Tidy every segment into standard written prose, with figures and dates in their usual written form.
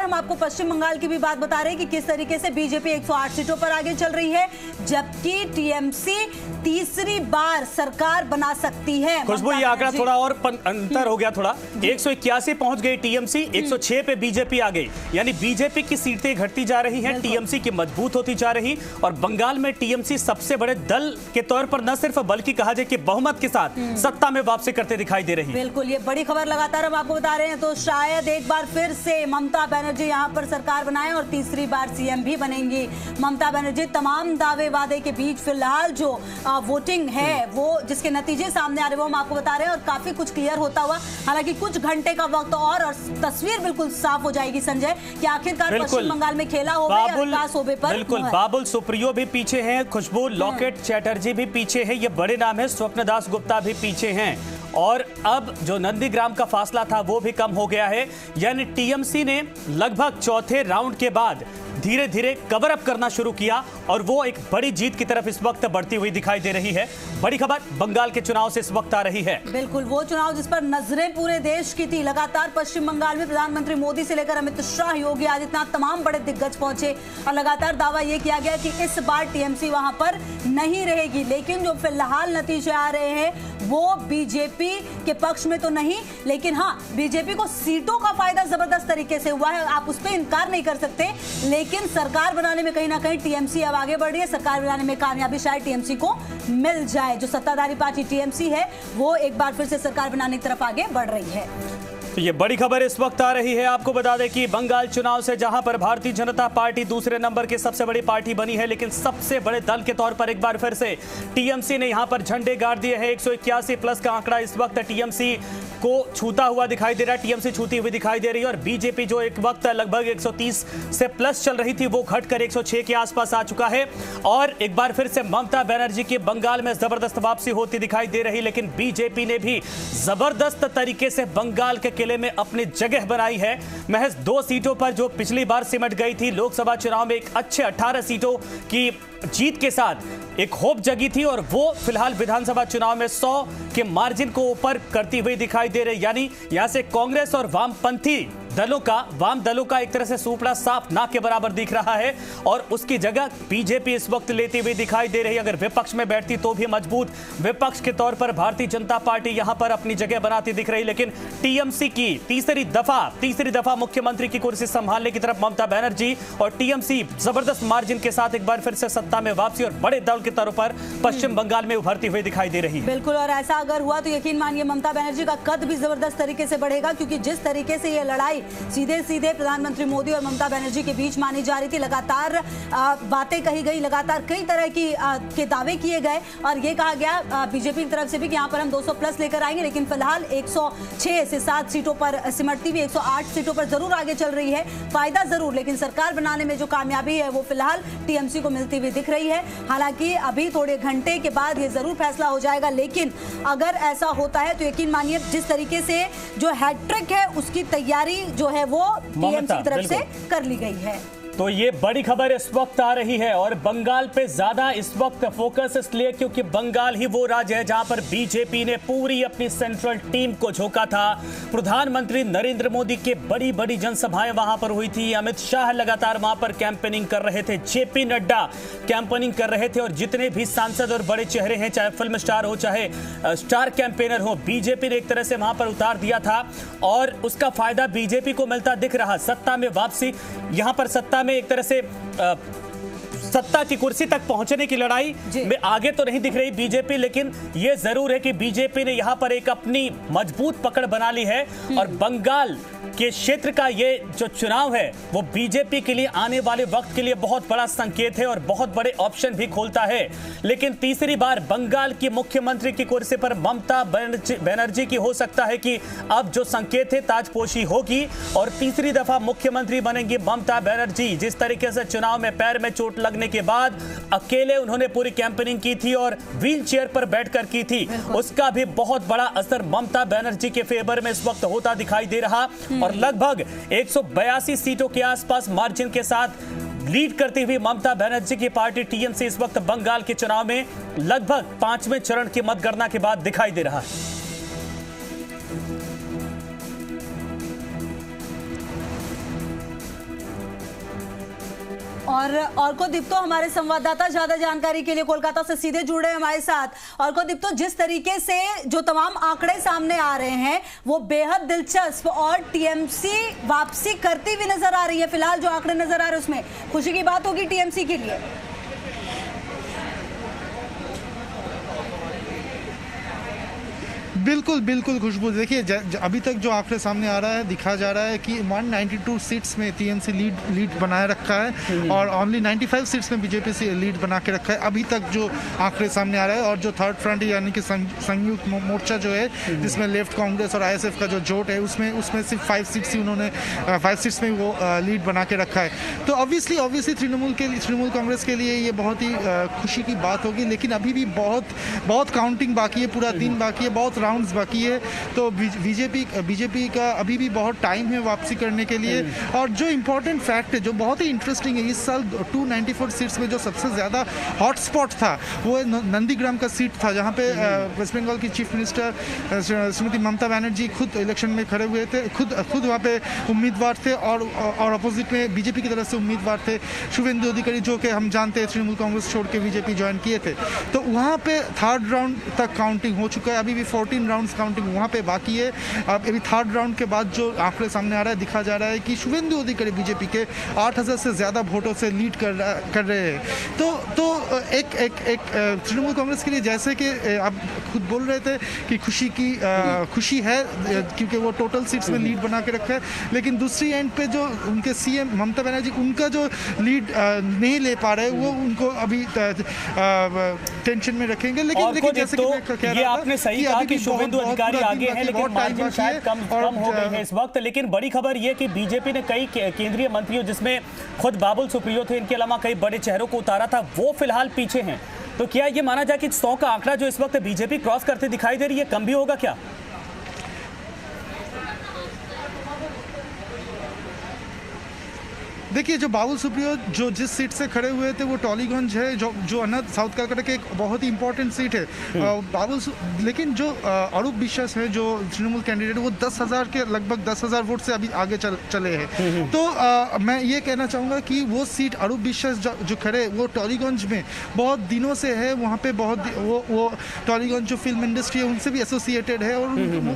हम आपको पश्चिम बंगाल की भी बात बता रहे हैं कि किस तरीके से बीजेपी 108 सीटों पर आगे चल रही है, जबकि टीएमसी तीसरी बार सरकार बना सकती है। खुशबू, ये आंकड़ा थोड़ा और अंतर हो गया, थोड़ा 181 पहुंच गई टीएमसी, 106 पे बीजेपी आ गई। यानी बीजेपी की सीटें घटती जा रही हैं, टीएमसी की मजबूत होती जा रही। और बंगाल में टीएमसी सबसे बड़े दल के तौर पर न सिर्फ बल्कि कहा जाए कि बहुमत के साथ सत्ता में वापसी करते दिखाई दे रही है। बिल्कुल, ये बड़ी खबर लगातार हम आपको बता रहे हैं। तो शायद एक बार फिर से ममता बनर्जी यहाँ पर सरकार बनाए और तीसरी बार सीएम भी बनेंगी ममता बनर्जी। तमाम दावे वादे के बीच फिलहाल जो वोटिंग है वो जिसके नतीजे सामने आ रहे हैं वो हम आपको बता रहे हैं और काफी कुछ क्लियर होता हुआ, हालांकि कुछ घंटे का वक्त और तस्वीर बिल्कुल साफ हो जाएगी संजय कि आखिरकार पश्चिम बंगाल में खेला होगा या विकास होबे पर। बिल्कुल, बाबुल सुप्रियो भी पीछे हैं, खुशबू लॉकेट चैटर्जी भी पीछे है, ये बड़े नाम है, स्वप्नदास गुप्ता भी पीछे हैं। और अब जो नंदीग्राम का फासला था वो भी कम हो गया है। यानी टीएमसी ने लगभग चौथे राउंड के बाद धीरे धीरे कवर अप करना शुरू किया और वो एक बड़ी जीत की तरफ इस वक्त बढ़ती हुई दिखाई दे रही है। बड़ी खबर बंगाल के चुनाव से इस वक्त आ रही है। बिल्कुल, वो चुनाव जिस पर नजरें पूरे देश की थी। लगातार पश्चिम बंगाल में प्रधानमंत्री मोदी से लेकर अमित शाह, योगी आदित्यनाथ, तमाम बड़े दिग्गज पहुंचे और लगातार दावा यह किया गया कि इस बार टीएमसी वहां पर नहीं रहेगी। लेकिन जो फिलहाल नतीजे आ रहे हैं वो बीजेपी के पक्ष में तो नहीं, लेकिन हाँ, बीजेपी को सीटों का फायदा जबरदस्त तरीके से हुआ है, आप उस पर इनकार नहीं कर सकते। लेकिन सरकार बनाने में कहीं ना कहीं टीएमसी अब आगे बढ़ रही है। सरकार बनाने में कामयाबी शायद टीएमसी को मिल जाए। जो सत्ताधारी पार्टी टीएमसी है वो एक बार फिर से सरकार बनाने की तरफ आगे बढ़ रही है। तो ये बड़ी खबर इस वक्त आ रही है। आपको बता दें कि बंगाल चुनाव से जहां पर भारतीय जनता पार्टी दूसरे नंबर की सबसे बड़ी पार्टी बनी है, लेकिन सबसे बड़े दल के तौर पर एक बार फिर से टीएमसी ने यहां पर झंडे गाड़ दिए हैं। 181 प्लस का आंकड़ा इस वक्त टीएमसी को छूता हुआ दिखाई दे रहा है, टीएमसी छूती हुई दिखाई दे रही है। और बीजेपी जो एक वक्त लगभग 130 से प्लस चल रही थी वो घटकर 106 के आसपास आ चुका है। और एक बार फिर से ममता बनर्जी की बंगाल में जबरदस्त वापसी होती दिखाई दे रही। लेकिन बीजेपी ने भी जबरदस्त तरीके से बंगाल के किले में अपनी जगह बनाई है। महज 2 सीटों पर जो पिछली बार सिमट गई थी लोकसभा चुनाव में, एक अच्छे 18 सीटों की जीत के साथ एक होप जगी थी और वो फिलहाल विधानसभा चुनाव में 100 के मार्जिन को ऊपर करती हुई दिखाई दे रही। यानी यहां से कांग्रेस और वामपंथी वाम दलों का एक तरह से सूपड़ा साफ ना के बराबर दिख रहा है और उसकी जगह बीजेपी इस वक्त लेती हुई दिखाई दे रही। अगर विपक्ष में बैठती तो भी मजबूत विपक्ष के तौर पर भारतीय जनता पार्टी यहां पर अपनी जगह बनाती दिख रही। लेकिन टीएमसी की तीसरी दफा मुख्यमंत्री की कुर्सी संभालने की तरफ ममता बनर्जी और टीएमसी जबरदस्त मार्जिन के साथ एक बार फिर से सत्ता में वापसी और बड़े दल के तौर पर पश्चिम बंगाल में उभरती हुई दिखाई दे रही है। बिल्कुल, और ऐसा अगर हुआ तो यकीन मानिए ममता बनर्जी का कद भी जबरदस्त तरीके से बढ़ेगा, क्योंकि जिस तरीके से ये लड़ाई सीधे सीधे प्रधानमंत्री मोदी और ममता बनर्जी के बीच मानी जा रही थी, लगातार बातें कही गई, लगातार कई तरह की के दावे किए गए और ये कहा गया बीजेपी की तरफ से भी कि यहाँ पर हम 200 प्लस लेकर आएंगे। लेकिन फिलहाल 106 से 7 सीटों पर सिमटती हुई 108 सीटों पर जरूर आगे चल रही है। फायदा जरूर, लेकिन सरकार बनाने में जो कामयाबी है वो फिलहाल टीएमसी को मिलती हुई दिख रही है। हालांकि अभी थोड़े घंटे के बाद ये जरूर फैसला हो जाएगा, लेकिन अगर ऐसा होता है तो यकीन मानिए जिस तरीके से जो हैट्रिक है उसकी तैयारी जो है वो टीएमसी की तरफ से कर ली गई है। तो ये बड़ी खबर इस वक्त आ रही है और बंगाल पे ज्यादा इस वक्त फोकस इसलिए क्योंकि बंगाल ही वो राज्य है जहां पर बीजेपी ने पूरी अपनी सेंट्रल टीम को झोंका था। प्रधानमंत्री नरेंद्र मोदी के बड़ी बड़ी जनसभाएं वहां पर हुई थी, अमित शाह लगातार वहां पर कैंपेनिंग कर रहे थे, जेपी नड्डा कैंपेनिंग कर रहे थे और जितने भी सांसद और बड़े चेहरे हैं, चाहे फिल्म स्टार हो चाहे स्टार कैंपेनर हो, बीजेपी ने एक तरह से वहां पर उतार दिया था और उसका फायदा बीजेपी को मिलता दिख रहा। सत्ता में वापसी, यहां पर सत्ता में एक तरह से सत्ता की कुर्सी तक पहुंचने की लड़ाई में आगे तो नहीं दिख रही बीजेपी, लेकिन यह जरूर है कि बीजेपी ने यहां पर एक अपनी मजबूत पकड़ बना ली है और बंगाल के क्षेत्र का ये जो चुनाव है वो बीजेपी के लिए आने वाले वक्त के लिए बहुत बड़ा संकेत है और बहुत बड़े ऑप्शन भी खोलता है। लेकिन तीसरी बार बंगाल की मुख्यमंत्री की कुर्सी पर ममता बनर्जी की हो सकता है कि अब जो संकेत है ताजपोशी होगी और तीसरी दफा मुख्यमंत्री बनेंगी ममता बनर्जी। जिस तरीके से चुनाव में पैर में चोट लगने के बाद अकेले उन्होंने पूरी कैंपेनिंग की थी और व्हील चेयर पर बैठकर की थी, उसका भी बहुत बड़ा असर ममता बनर्जी के फेवर में इस वक्त होता दिखाई दे रहा और लगभग 182 सीटों के आसपास मार्जिन के साथ लीड करती हुई ममता बनर्जी की पार्टी टीएमसी इस वक्त बंगाल के चुनाव में लगभग 5वें चरण की मतगणना के बाद दिखाई दे रहा है। अर्को दीप्तो हमारे संवाददाता ज्यादा जानकारी के लिए कोलकाता से सीधे जुड़े हमारे साथ। अर्को दीप्तो, जिस तरीके से जो तमाम आंकड़े सामने आ रहे हैं वो बेहद दिलचस्प और टीएमसी वापसी करती हुई नजर आ रही है। फिलहाल जो आंकड़े नजर आ रहे हैं उसमें खुशी की बात होगी टीएमसी के लिए। बिल्कुल बिल्कुल खुशबू, देखिए अभी तक जो आंकड़े सामने आ रहा है, दिखा जा रहा है कि 192 सीट्स में टीएमसी लीड बनाए रखा है और ओनली 95 सीट्स में बीजेपी से लीड बना के रखा है अभी तक जो आंकड़े सामने आ रहा है। और जो थर्ड फ्रंट यानी कि संयुक्त मोर्चा जो है जिसमें लेफ्ट कांग्रेस और आईएसएफ का जो जोट है उसमें सिर्फ 5 सीट्स ही उन्होंने 5 सीट्स में वो लीड बना के रखा है। तो ऑब्वियसली तृणमूल कांग्रेस के लिए ये बहुत ही खुशी की बात होगी, लेकिन अभी भी बहुत काउंटिंग बाकी है, पूरा दिन बाकी है, बहुत राउंड्स बाकी है। तो बीजेपी का अभी भी बहुत टाइम है वापसी करने के लिए। और जो इम्पोर्टेंट फैक्ट है, जो बहुत ही इंटरेस्टिंग है, इस साल 294 सीट्स में जो सबसे ज़्यादा हॉटस्पॉट था वो नंदीग्राम का सीट था, जहाँ पे वेस्ट बंगाल की चीफ मिनिस्टर श्रीमती ममता बनर्जी खुद इलेक्शन में खड़े हुए थे, खुद वहाँ पे उम्मीदवार थे और अपोजिट में बीजेपी की तरफ से उम्मीदवार थे शुभेंदु अधिकारी, जो कि हम जानते हैं तृणमूल कांग्रेस छोड़ के बीजेपी ज्वाइन किए थे। तो वहाँ पे थर्ड राउंड तक काउंटिंग हो चुका है, अभी भी 14 राउंड्स काउंटिंग वहाँ पे बाकी है। अब अभी थर्ड राउंड के बाद जो आंकड़े सामने आ रहा है, दिखा जा रहा है कि शुभेंदु अधिकारी बीजेपी के 8000 से ज़्यादा वोटों से लीड कर रहे हैं। तो एक तृणमूल कांग्रेस के लिए, जैसे कि आप खुद बोल रहे थे कि खुशी है क्योंकि वो टोटल सीट्स में लीड बना के रखा है, लेकिन दूसरी एंड पे जो उनके सीएम ममता बनर्जी उनका जो लीड नहीं ले पा रहे, वो उनको अभी टेंशन में रखेंगे। लेकिन जैसे कि मैं कह रहा था, आपने सही कहा कि शुभेंदु अधिकारी आगे हैं, लेकिन मार्जिन शायद कम हो गई है इस वक्त। लेकिन बड़ी खबर यह कि बीजेपी ने कई केंद्रीय मंत्रियों, जिसमें खुद बाबुल सुप्रियो थे, इनके अलावा कई बड़े चेहरों को उतारा था, वो फिलहाल पीछे हैं। तो क्या ये माना जाए कि 100 का आंकड़ा जो इस वक्त बीजेपी क्रॉस करते दिखाई दे रही है, कम भी होगा क्या? देखिए, जो बाबुल सुप्रियो जो जिस सीट से खड़े हुए थे वो टॉलीगंज है, जो अनंत साउथ कलकत्ता के एक बहुत ही इंपॉर्टेंट सीट है। लेकिन जो अरूप विश्वास है, जो तृणमूल कैंडिडेट, वो 10,000 के लगभग 10,000 वोट से अभी आगे चले हैं। तो मैं ये कहना चाहूँगा कि वो सीट अरूप विश्वास जो खड़े, वो टॉलीगंज में बहुत दिनों से है, वहाँ पे वो टॉलीगंज जो फिल्म इंडस्ट्री है उनसे भी एसोसिएटेड है और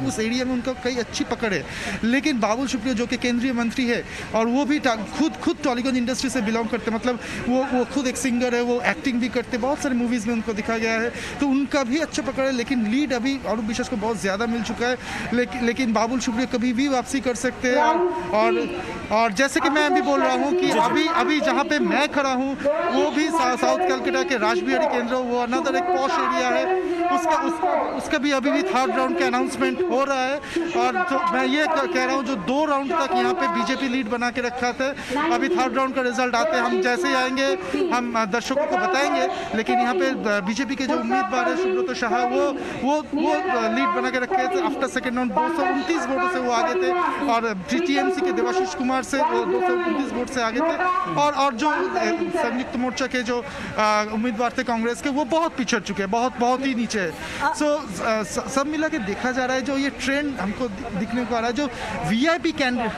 उस एरिया में उनका कई अच्छी पकड़ है। लेकिन बाबुल सुप्रियो जो कि केंद्रीय मंत्री है और वो भी खुद टॉलीगंज इंडस्ट्री से बिलोंग करते, मतलब वो खुद एक सिंगर है, वो एक्टिंग भी करते, बहुत सारे मूवीज में उनको दिखा गया है, तो उनका भी अच्छा पकड़ है। लेकिन लीड अभी अरूप विश्वास को बहुत ज़्यादा मिल चुका है। लेकिन बाबुल सुप्रियो कभी भी वापसी कर सकते हैं। और जैसे कि मैं अभी बोल रहा हूँ कि अभी जहाँ पे मैं खड़ा हूँ वो भी साउथ कलकत्ता के राजबिहारी केंद्र, वो अनदर एक पॉश एरिया है, उसका भी अभी भी थर्ड राउंड का अनाउंसमेंट हो रहा है। और जो मैं ये कह रहा हूँ, जो 2 राउंड तक यहाँ पे बीजेपी लीड बना के रखा था, अभी थर्ड राउंड का रिजल्ट आते हैं, हम जैसे ही आएंगे हम दर्शकों को बताएंगे। लेकिन यहाँ पे बीजेपी के जो उम्मीदवार है सुब्रत शाह, वो लीड बना के रखे थे। आफ्टर सेकेंड राउंड 229 वोटों से वो आगे थे और टीएमसी के देवाशीष कुमार से वो 229 वोट से आगे थे। और जो संयुक्त मोर्चा के जो उम्मीदवार थे कांग्रेस के, वो बहुत पिछड़ चुके हैं, बहुत ही नीचे है। सब मिला के देखा जा रहा है, जो ये ट्रेंड हमको दिखने को आ रहा है, जो वीआईपी कैंडिडेट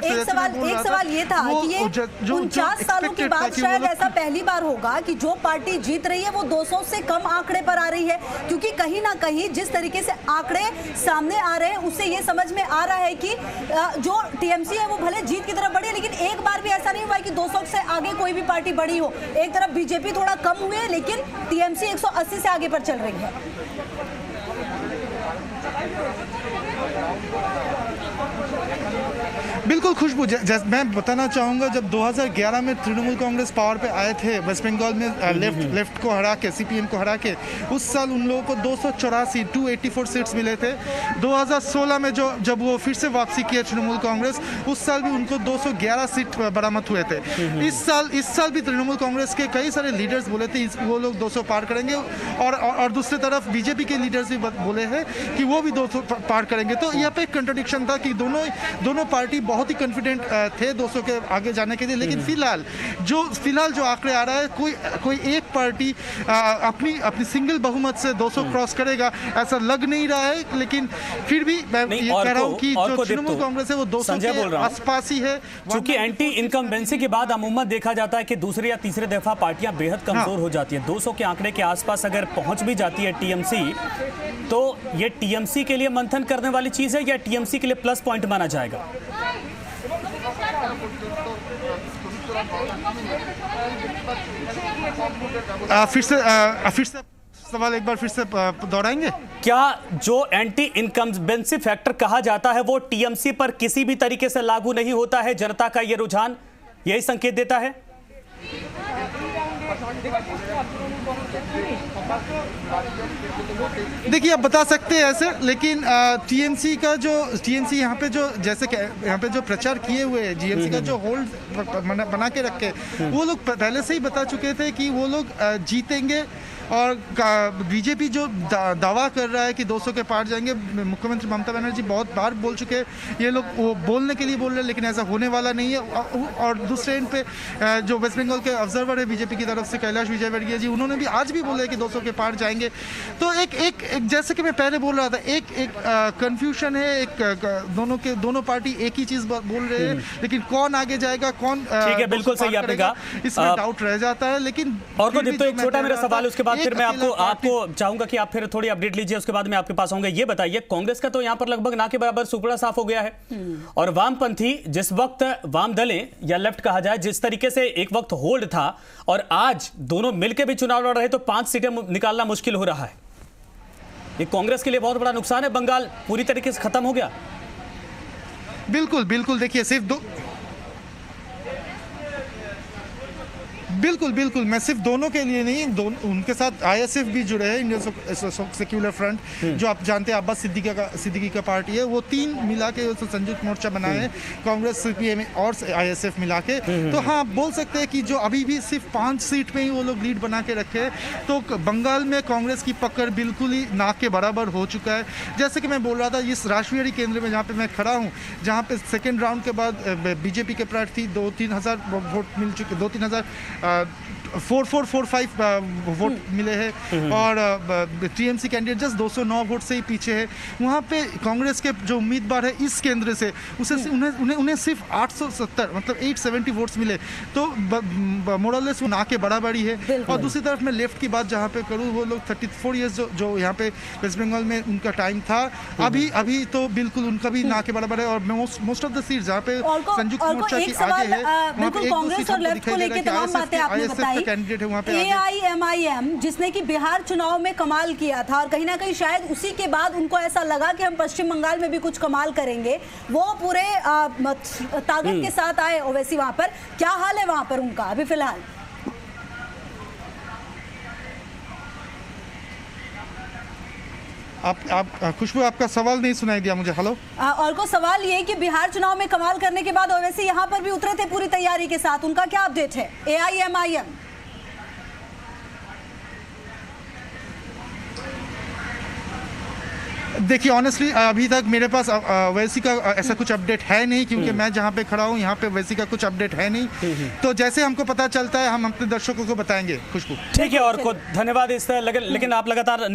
एक सवाल ये था कि ये 49 सालों के बाद शायद ऐसा पहली बार होगा कि जो पार्टी जीत रही है वो 200 से कम आंकड़े पर आ रही है, क्योंकि कहीं ना कहीं जिस तरीके से आंकड़े सामने आ रहे हैं उससे ये समझ में आ रहा है कि जो टीएमसी है वो भले जीत की तरफ बढ़ी है, लेकिन एक बार भी ऐसा नहीं हुआ कि 200 से आगे कोई भी पार्टी बढ़ी हो। एक तरफ बीजेपी थोड़ा कम हुई है, लेकिन टीएमसी 180 से आगे पर चल रही है। बिल्कुल खुशबू, मैं बताना चाहूँगा, जब 2011 में तृणमूल कांग्रेस पावर पे आए थे वेस्ट बंगाल में, लेफ्ट को हरा के, सीपीएम को हरा के, उस साल उन लोगों को 284 सीट्स मिले थे। 2016 में जब वो फिर से वापसी किए तृणमूल कांग्रेस, उस साल भी उनको 211 सीट बरामद हुए थे। इस साल भी तृणमूल कांग्रेस के कई सारे लीडर्स बोले थे वो लोग 200 पार करेंगे, और दूसरी तरफ बीजेपी के लीडर्स भी बोले हैं कि वो भी 200 पार करेंगे। तो यहाँ पे एक कंट्राडिक्शन था कि दोनों पार्टी बहुत ही कॉन्फिडेंट थे 200 के आगे जाने के लिए, लेकिन फिलहाल जो आंकड़े आ रहा है, कोई एक पार्टी अपनी सिंगल बहुमत से 200 क्रॉस करेगा ऐसा लग नहीं रहा है। लेकिन फिर भी मैं ये कह रहा हूं कि जो तृणमूल कांग्रेस है वो 200 के आसपास ही है। क्योंकि एंटी इनकम्बेंसी के बाद अमूमन देखा जाता है कि दूसरे या तीसरे दफा पार्टियां बेहद कमजोर हो जाती है। 200 के आंकड़े के आसपास अगर पहुंच भी जाती है टीएमसी, तो ये टीएमसी के लिए मंथन करने वाली चीज है या टीएमसी के लिए प्लस पॉइंट माना जाएगा? फिर से सवाल एक बार फिर से दोहराएंगे? क्या जो एंटी इनकम्बेंसी फैक्टर कहा जाता है वो टीएमसी पर किसी भी तरीके से लागू नहीं होता है? जनता का ये रुझान यही संकेत देता है। देखिए, आप बता सकते हैं ऐसे, लेकिन टीएमसी यहाँ पे जो प्रचार किए हुए हैं, जीएमसी का जो होल्ड बना के रखे, वो लोग पहले से ही बता चुके थे कि वो लोग जीतेंगे। और बीजेपी जो दावा कर रहा है कि 200 के पार जाएंगे, मुख्यमंत्री ममता बनर्जी बहुत बार बोल चुके हैं, ये लोग वो बोलने के लिए बोल रहे हैं, लेकिन ऐसा होने वाला नहीं है। और दूसरे एंड पे जो वेस्ट बंगाल के ऑब्जर्वर है बीजेपी की तरफ से, कैलाश विजयवर्गीय जी, उन्होंने भी आज भी बोला है कि 200 के पार जाएंगे। तो एक जैसे कि मैं पहले बोल रहा था, एक कंफ्यूजन है, दोनों पार्टी एक ही चीज बोल रहे हैं, लेकिन कौन आगे जाएगा, कौन ठीक है, बिल्कुल सही आपने कहा, इसमें डाउट रह जाता है। लेकिन और को देखते एक छोटा मेरा सवाल, उसके बाद फिर मैं आपको चाहूंगा कि आप फिर थोड़ी अपडेट लीजिए, उसके बाद मैं आपके पास आऊंगा। ये बताइए, कांग्रेस का तो यहां पर लगभग ना के बराबर सुपड़ा साफ हो गया है, और वामपंथी जिस वक्त वाम दलें या लेफ्ट कहा जाए, जिस तरीके से एक वक्त होल्ड था और आज दोनों मिलकर भी चुनाव लड़ रहे, तो 5 सीटें निकालना मुश्किल हो रहा है। ये कांग्रेस के लिए बहुत बड़ा नुकसान है। बंगाल पूरी तरीके से खत्म हो गया। बिल्कुल देखिए, बिल्कुल मैं सिर्फ दोनों के लिए नहीं, उनके साथ आईएसएफ भी जुड़े हैं, इंडियन सेक्युलर फ्रंट, जो आप जानते हैं अब्बास सिद्दीकी का पार्टी है, वो 3 मिला के संयुक्त मोर्चा बनाए हैं, कांग्रेस, सीपीएम और आईएसएफ मिला के। तो हाँ, बोल सकते हैं कि जो अभी भी सिर्फ 5 सीट में ही वो लोग लीड बना के रखे हैं, तो बंगाल में कांग्रेस की पकड़ बिल्कुल ही ना के बराबर हो चुका है। जैसे कि मैं बोल रहा था, इस राष्ट्रीय केंद्र में जहाँ पे मैं खड़ा हूँ, जहाँ पे सेकेंड राउंड के बाद बीजेपी के प्रार्थी 2-3 हज़ार वोट मिल चुके, 2-3 हज़ार 4-4-4-5 वोट मिले हैं, और टीएमसी कैंडिडेट जस्ट 209 वोट से ही पीछे है। वहाँ पे कांग्रेस के जो उम्मीदवार है इस केंद्र से, उन्हें सिर्फ 870 मतलब 870 वोट्स मिले, तो मोरलेस वो ना के बराबरी है। और दूसरी तरफ मैं लेफ्ट की बात जहाँ पे करूँ, वो लोग 34 ईयर्स जो यहाँ पे वेस्ट बंगाल में उनका टाइम था, अभी तो बिल्कुल उनका भी ना के बराबर है। और मोस्ट ऑफ द सीट जहाँ पे संयुक्त मोर्चा की आगे है, वहाँ पे कांग्रेस और लेफ्ट को लेकर तमाम बातें आपने बताई। कैंडिडेट है वहाँ पे AIMIM, जिसने कि बिहार चुनाव में कमाल किया था, और कहीं ना कहीं शायद उसी के बाद उनको ऐसा लगा कि हम पश्चिम बंगाल में भी कुछ कमाल करेंगे, वो पूरे ताकत के साथ आए ओवैसी। वहां पर क्या हाल है वहां पर उनका अभी फिलहाल? आप खुशबू, आपका सवाल नहीं सुनाई दिया मुझे। हेलो, और को सवाल ये कि बिहार चुनाव में कमाल करने के बाद ओवैसी यहाँ पर भी उतरे थे पूरी तैयारी के साथ, उनका क्या अपडेट है? AIMIM देखिए, ऑनेस्टली अभी तक मेरे पास वैसी का ऐसा कुछ अपडेट है नहीं, क्योंकि मैं जहाँ पे खड़ा हूँ यहाँ पे वैसी का कुछ अपडेट है नहीं। तो जैसे हमको पता चलता है हम अपने दर्शकों को बताएंगे। खुशबू, ठीक है, और को धन्यवाद इस तरह, लेकिन आप लगातार